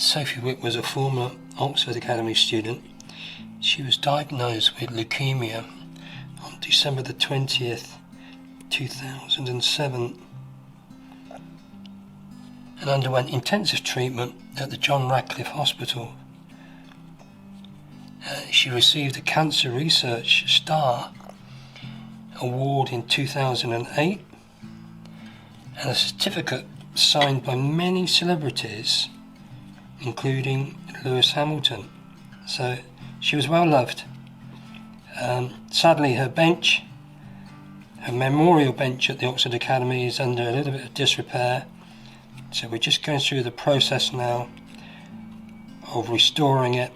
Sophie Whipp was a former Oxford Academy student. She was diagnosed with leukaemia on December the 20th, 2007 and underwent intensive treatment at the John Radcliffe Hospital. She received a Cancer Research Star Award in 2008 and a certificate signed by many celebrities, including Lewis Hamilton. So she was well loved. Sadly, her memorial bench at the Oxford Academy is under a little bit of disrepair. So we're just going through the process now of restoring it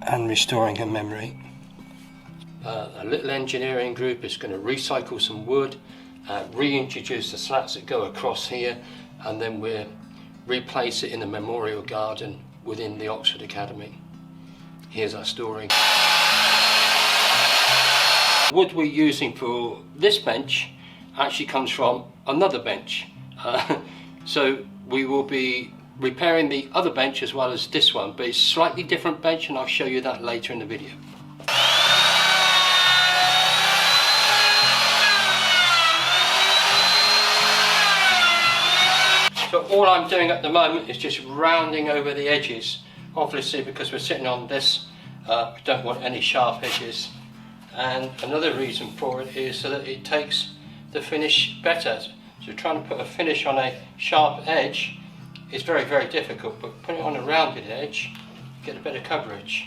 and restoring her memory. A little engineering group is going to recycle some wood, reintroduce the slats that go across here, and then we'll replace it in the memorial garden within the Oxford Academy. Here's our story. Wood we're using for this bench actually comes from another bench. So we will be repairing the other bench as well as this one, but it's a slightly different bench and I'll show you that later in the video. So all I'm doing at the moment is just rounding over the edges. Obviously, because we're sitting on this, we don't want any sharp edges. And another reason for it is so that it takes the finish better. So trying to put a finish on a sharp edge is very, very difficult, but putting it on a rounded edge, you get a better coverage.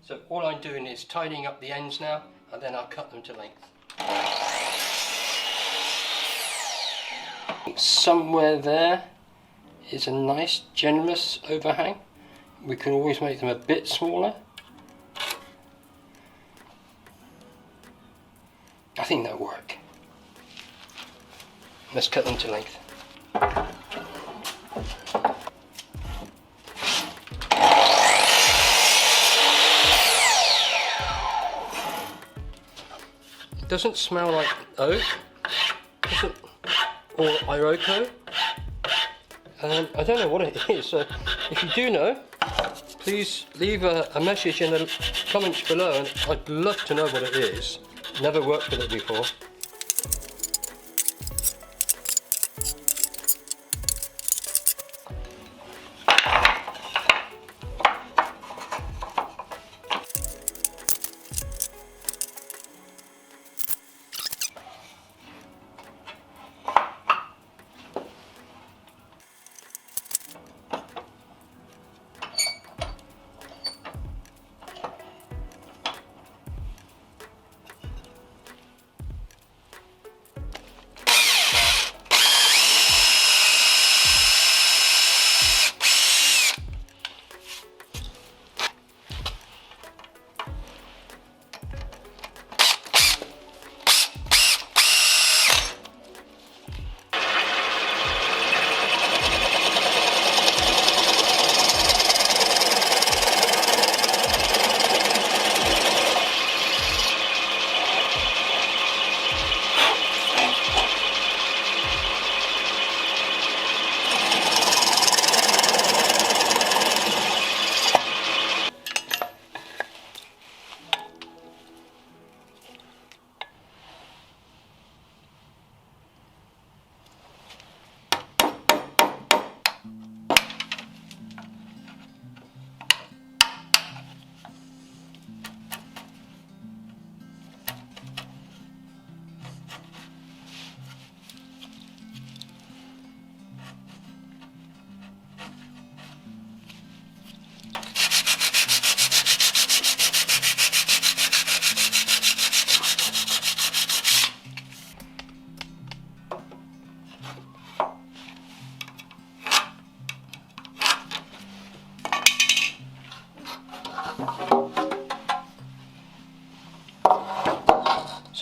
So all I'm doing is tidying up the ends now, and then I'll cut them to length. Somewhere there is a nice generous overhang. We can always make them a bit smaller. I think that'll work. Let's cut them to length. It doesn't smell like oak, or Iroko. I don't know what it is, so if you do know, please leave a message in the comments below, and I'd love to know what it is. Never worked with it before.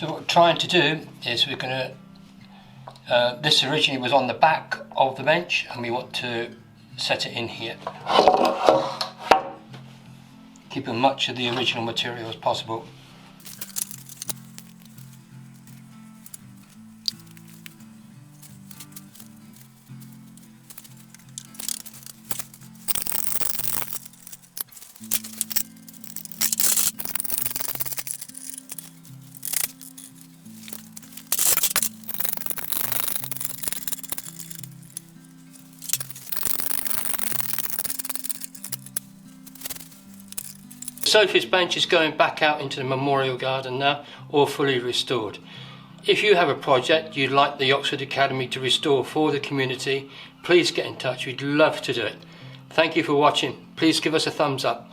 So what we're trying to do is we're going to, this originally was on the back of the bench and we want to set it in here, keeping much of the original material as possible. Sophie's bench is going back out into the memorial garden now, all fully restored. If you have a project you'd like the Oxford Academy to restore for the community, please get in touch, we'd love to do it. Thank you for watching, please give us a thumbs up.